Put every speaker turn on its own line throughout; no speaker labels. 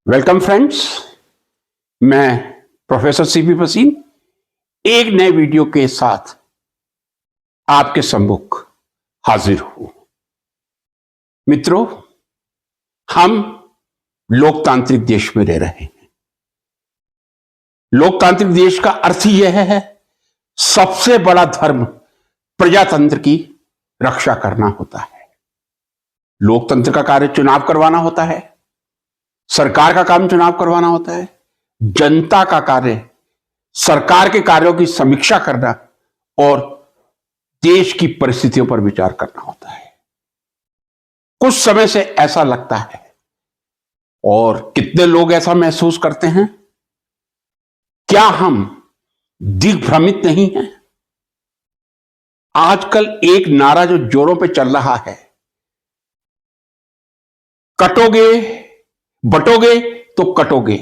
Welcome friends, मैं professor CP Bhasin एक नए वीडियो के साथ आपके सम्मुख हाजिर हूं। मित्रों, हम लोकतांत्रिक देश में रह रहे हैं। लोकतांत्रिक देश का अर्थ ही यह है सबसे बड़ा धर्म प्रजातंत्र की रक्षा करना होता है। लोकतंत्र का कार्य चुनाव करवाना होता है, सरकार का काम चुनाव करवाना होता है, जनता का कार्य सरकार के कार्यों की समीक्षा करना और देश की परिस्थितियों पर विचार करना होता है। कुछ समय से ऐसा लगता है, और कितने लोग ऐसा महसूस करते हैं, क्या हम दिग्भ्रमित नहीं हैं? आजकल एक नारा जो जोरों पे चल रहा है, कटोगे बटोगे तो कटोगे,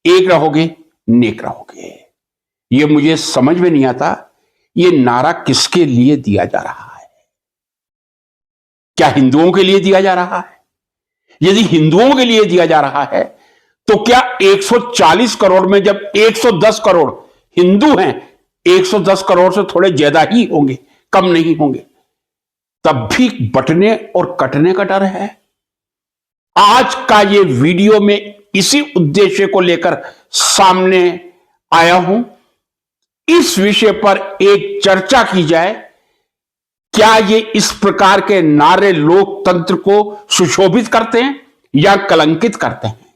एक रहोगे नेक रहोगे। यह मुझे समझ में नहीं आता, यह नारा किसके लिए दिया जा रहा है? क्या हिंदुओं के लिए दिया जा रहा है? यदि हिंदुओं के लिए दिया जा रहा है तो क्या 140 करोड़ में जब 110 करोड़ हिंदू हैं, 110 करोड़ से थोड़े ज्यादा ही होंगे, कम नहीं होंगे, तब भी बंटने और कटने का डर है? आज का ये वीडियो में इसी उद्देश्य को लेकर सामने आया हूं। इस विषय पर एक चर्चा की जाए, क्या ये इस प्रकार के नारे लोकतंत्र को सुशोभित करते हैं या कलंकित करते हैं?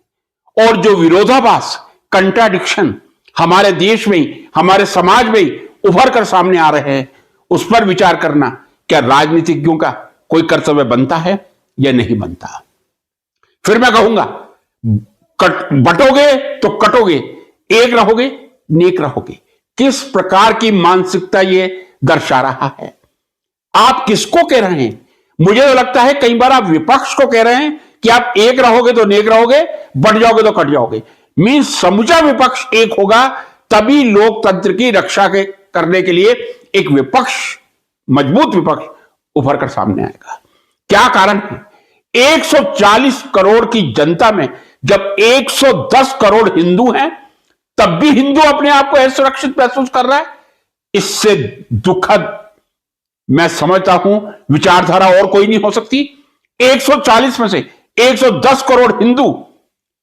और जो विरोधाभास, कंट्राडिक्शन हमारे देश में, हमारे समाज में उभर कर सामने आ रहे हैं, उस पर विचार करना क्या राजनीतिज्ञों का कोई कर्तव्य बनता है या नहीं बनता? फिर मैं कहूंगा, बटोगे तो कटोगे, एक रहोगे नेक रहोगे। किस प्रकार की मानसिकता ये दर्शा रहा है? आप किसको कह रहे हैं? मुझे तो लगता है कई बार आप विपक्ष को कह रहे हैं कि आप एक रहोगे तो नेक रहोगे, बट जाओगे तो कट जाओगे। मींस समूचा विपक्ष एक होगा तभी लोकतंत्र की रक्षा करने के लिए एक विपक्ष, मजबूत विपक्ष उभर कर सामने आएगा। क्या कारण है? 140 करोड़ की जनता में जब 110 करोड़ हिंदू हैं, तब भी हिंदू अपने आप को असुरक्षित महसूस कर रहा है। इससे दुखद मैं समझता हूं विचारधारा और कोई नहीं हो सकती। 140 में से 110 करोड़ हिंदू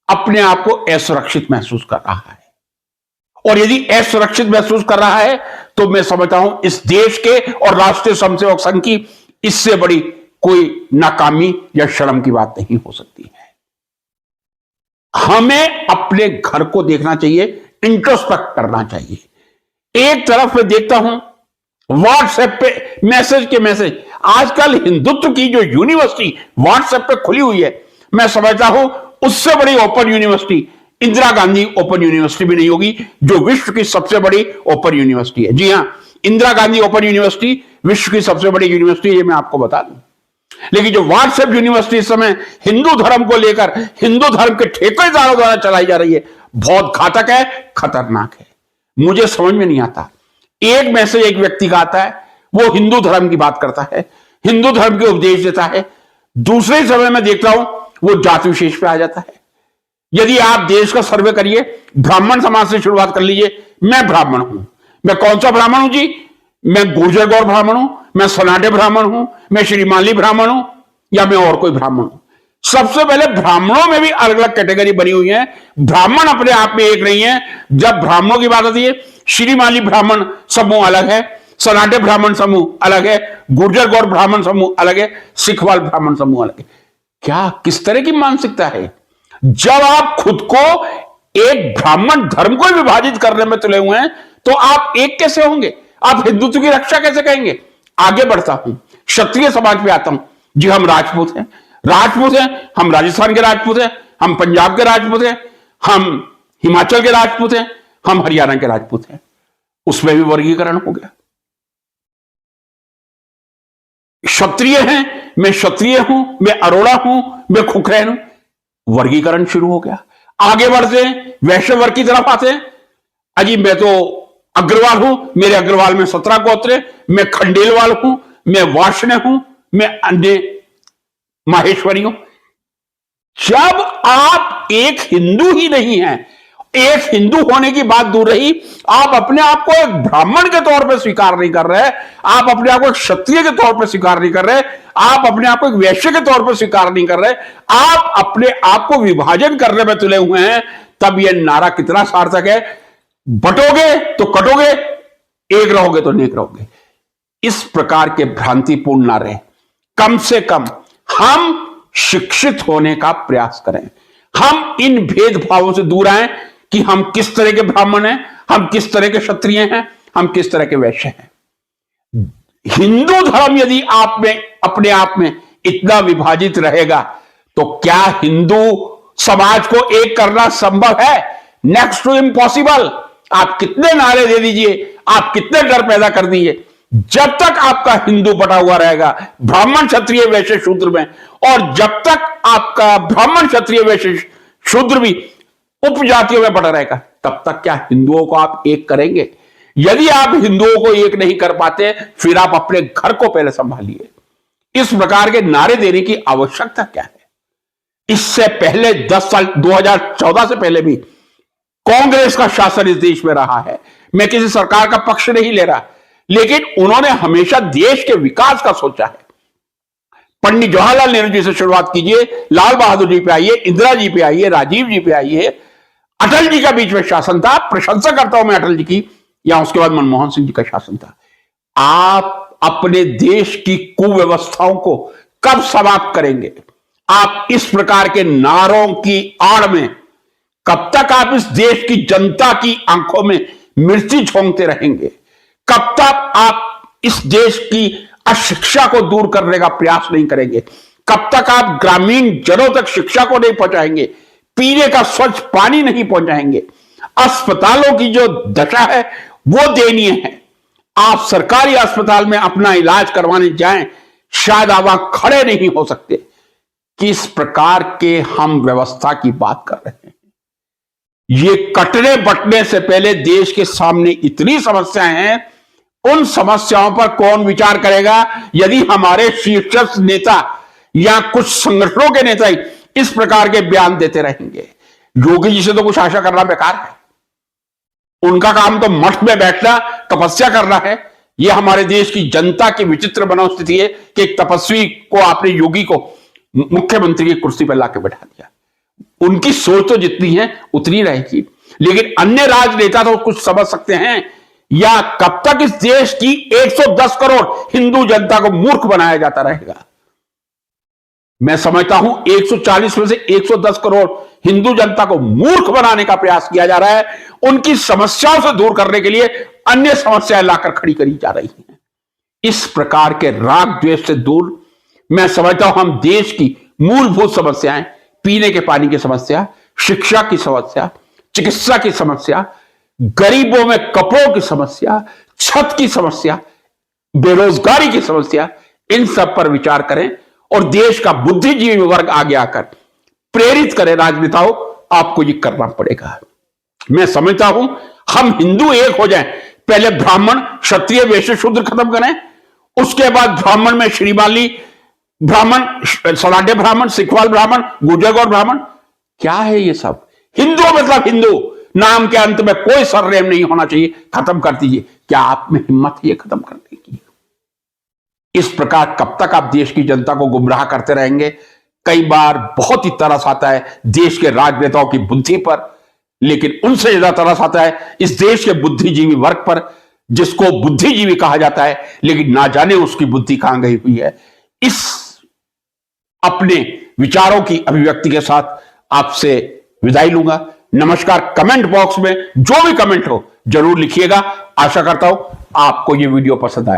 अपने आप को असुरक्षित महसूस कर रहा है, और यदि असुरक्षित महसूस कर रहा है तो मैं समझता हूं इस देश के और राष्ट्रीय स्वयंसेवक संघ की इससे बड़ी कोई नाकामी या शर्म की बात नहीं हो सकती है। हमें अपने घर को देखना चाहिए, इंट्रोस्पेक्ट करना चाहिए। एक तरफ मैं देखता हूं व्हाट्सएप पे मैसेज के मैसेज, आजकल हिंदुत्व की जो यूनिवर्सिटी व्हाट्सएप पे खुली हुई है, मैं समझता हूं उससे बड़ी open university Indira Gandhi open university भी नहीं होगी, जो विश्व की सबसे बड़ी ओपन यूनिवर्सिटी है। जी हां, इंदिरा गांधी ओपन यूनिवर्सिटी विश्व की सबसे बड़ी यूनिवर्सिटी है, ये मैं आपको बता दूं। लेकिन जो व्हाट्सएप यूनिवर्सिटी इस समय हिंदू धर्म को लेकर हिंदू धर्म के ठेकेदारों द्वारा चलाई जा रही है, बहुत घातक है, खतरनाक है। मुझे समझ में नहीं आता, एक मैसेज एक व्यक्ति का आता है, वो हिंदू धर्म की बात करता है, हिंदू धर्म के उपदेश देता है, दूसरे समय में देखता हूं वो जाति विशेष पे आ जाता है। यदि आप देश का सर्वे करिए, ब्राह्मण समाज से शुरुआत कर लीजिए। मैं ब्राह्मण हूं, मैं कौन सा ब्राह्मण हूं जी? मैं गुर्जर गौर ब्राह्मण हूं, मैं सनाटे ब्राह्मण हूं, मैं श्रीमाली ब्राह्मण हूं, या मैं और कोई ब्राह्मण हूं? सबसे पहले ब्राह्मणों में भी अलग अलग कैटेगरी बनी हुई है, ब्राह्मण अपने आप में एक नहीं है। जब ब्राह्मणों की बात आती है, श्रीमाली ब्राह्मण समूह अलग है, सनाटे ब्राह्मण समूह अलग है, गुर्जर गौर ब्राह्मण समूह अलग है, सिखवाल ब्राह्मण समूह अलग है। क्या किस तरह की मानसिकता है? जब आप खुद को एक ब्राह्मण धर्म को विभाजित करने में तुले हुए हैं, तो आप एक कैसे होंगे? आप हिंदुत्व की रक्षा कैसे करेंगे? आगे बढ़ता हूं, क्षत्रिय समाज पे आता हूं। जी, हम राजपूत हैं, राजपूत हैं, हम राजस्थान के राजपूत हैं, हम पंजाब के राजपूत हैं, हम हिमाचल के राजपूत हैं, हम हरियाणा के राजपूत हैं। उसमें भी वर्गीकरण हो गया। क्षत्रिय हैं, मैं क्षत्रिय हूं, मैं अरोड़ा हूं, मैं खुखरैन हूं, वर्गीकरण शुरू हो गया। आगे बढ़ते हैं, वैश्य वर्ग की तरफ आते हैं। अजी, मैं तो अग्रवाल हूं, मेरे अग्रवाल में 17 गोत्र हैं, मैं खंडेलवाल हूं, मैं वार्ष्णेय हूं, मैं अन्य माहेश्वरी हूं। जब आप आप एक हिंदू ही नहीं हैं। एक हिंदू होने की बात दूर रही, आप अपने आप को एक ब्राह्मण के तौर पे स्वीकार नहीं कर रहे, आप अपने आप को एक क्षत्रिय के तौर पे स्वीकार नहीं कर रहे, आप अपने आप को एक वैश्य के तौर पे स्वीकार नहीं कर रहे, आप अपने आप को विभाजन करने में तुले हुए हैं। तब यह नारा कितना सार्थक है, बटोगे तो कटोगे, एक रहोगे तो नेक रहोगे। इस प्रकार के भ्रांतिपूर्ण नारे कम से कम हम शिक्षित होने का प्रयास करें, हम इन भेदभावों से दूर आए कि हम किस तरह के ब्राह्मण हैं, हम किस तरह के क्षत्रिय हैं, हम किस तरह के वैश्य हैं। हिंदू धर्म यदि आप में अपने आप में इतना विभाजित रहेगा तो क्या हिंदू समाज को एक करना संभव है? Next to impossible. आप कितने नारे दे दीजिए, आप कितने डर पैदा कर दीजिए, जब तक आपका हिंदू बटा हुआ रहेगा ब्राह्मण क्षत्रिय वैश्य शूद्र में, और जब तक आपका ब्राह्मण क्षत्रिय वैश्य शूद्र भी उपजातियों में बटा रहेगा, तब तक क्या हिंदुओं को आप एक करेंगे? यदि आप हिंदुओं को एक नहीं कर पाते, फिर आप अपने घर को पहले संभालिए। इस प्रकार के नारे देने की आवश्यकता क्या है? इससे पहले 10 साल 2014 से पहले भी कांग्रेस का शासन इस देश में रहा है। मैं किसी सरकार का पक्ष नहीं ले रहा, लेकिन उन्होंने हमेशा देश के विकास का सोचा है। पंडित जवाहरलाल नेहरू जी से शुरुआत कीजिए, लाल बहादुर जी पे आइए, इंदिरा जी पे आइए, राजीव जी पे आइए, अटल जी का बीच में शासन था, प्रशंसा करता हूं मैं अटल जी की, या उसके बाद मनमोहन सिंह जी का शासन था। आप अपने देश की कुव्यवस्थाओं को कब समाप्त करेंगे? आप इस प्रकार के नारों की आड़ में कब तक आप इस देश की जनता की आंखों में मिर्ची झोंकते रहेंगे? कब तक आप इस देश की अशिक्षा को दूर करने का प्रयास नहीं करेंगे? कब तक आप ग्रामीण जनों तक शिक्षा को नहीं पहुंचाएंगे, पीने का स्वच्छ पानी नहीं पहुंचाएंगे, अस्पतालों की जो दशा है वो दयनीय है। आप सरकारी अस्पताल में अपना इलाज करवाने जाएं, शायद आप वहां खड़े नहीं हो सकते। किस प्रकार के हम व्यवस्था की बात कर रहे हैं? ये कटने बटने से पहले देश के सामने इतनी समस्याएं हैं, उन समस्याओं पर कौन विचार करेगा यदि हमारे शीर्षस्थ नेता या कुछ संगठनों के नेता ही इस प्रकार के बयान देते रहेंगे? योगी जी से तो कुछ आशा करना बेकार है। उनका काम तो मठ में बैठना, तपस्या करना है। यह हमारे देश की जनता की विचित्र मनोस्थिति है कि एक तपस्वी को, आपने योगी को मुख्यमंत्री की कुर्सी पर लाके बैठा दिया। उनकी सोच तो जितनी है उतनी रहेगी, लेकिन अन्य राजनेता तो कुछ समझ सकते हैं। या कब तक इस देश की 110 करोड़ हिंदू जनता को मूर्ख बनाया जाता रहेगा? मैं समझता हूं 140 में से 110 करोड़ हिंदू जनता को मूर्ख बनाने का प्रयास किया जा रहा है। उनकी समस्याओं से दूर करने के लिए अन्य समस्याएं लाकर खड़ी करी जा रही हैं। इस प्रकार के राग द्वेष से दूर मैं समझता हूं हम देश की मूलभूत समस्याएं, पीने के पानी की समस्या, शिक्षा की समस्या, चिकित्सा की समस्या, गरीबों में कपड़ों की समस्या, छत की समस्या, बेरोजगारी की समस्या, इन सब पर विचार करें और देश का बुद्धिजीवी वर्ग आगे आकर प्रेरित करें राजनेताओं। आपको ये करना पड़ेगा। मैं समझता हूं हम हिंदू एक हो जाएं। पहले ब्राह्मण, क्षत्रिय, वैश्य, शूद्र खत्म करें, उसके बाद ब्राह्मण में श्रीमाली ब्राह्मण, सराठे ब्राह्मण, सिखवाल ब्राह्मण, गुर्जर ब्राह्मण, क्या है ये सब? हिंदू मतलब हिंदू, नाम के अंत में कोई सरनेम नहीं होना चाहिए। खत्म कर दीजिए। क्या आप में हिम्मत है ये खत्म करने की? इस प्रकार कब तक आप देश की जनता को गुमराह करते रहेंगे? कई बार बहुत ही तरस आता है देश के राजनेताओं की बुद्धि पर, लेकिन उनसे ज्यादा तरस आता है इस देश के बुद्धिजीवी वर्ग पर, जिसको बुद्धिजीवी कहा जाता है, लेकिन ना जाने उसकी बुद्धि कहां गई हुई है। इस अपने विचारों की अभिव्यक्ति के साथ आपसे विदाई लूंगा। नमस्कार। कमेंट बॉक्स में जो भी कमेंट हो जरूर लिखिएगा। आशा करता हूं आपको यह वीडियो पसंद आए।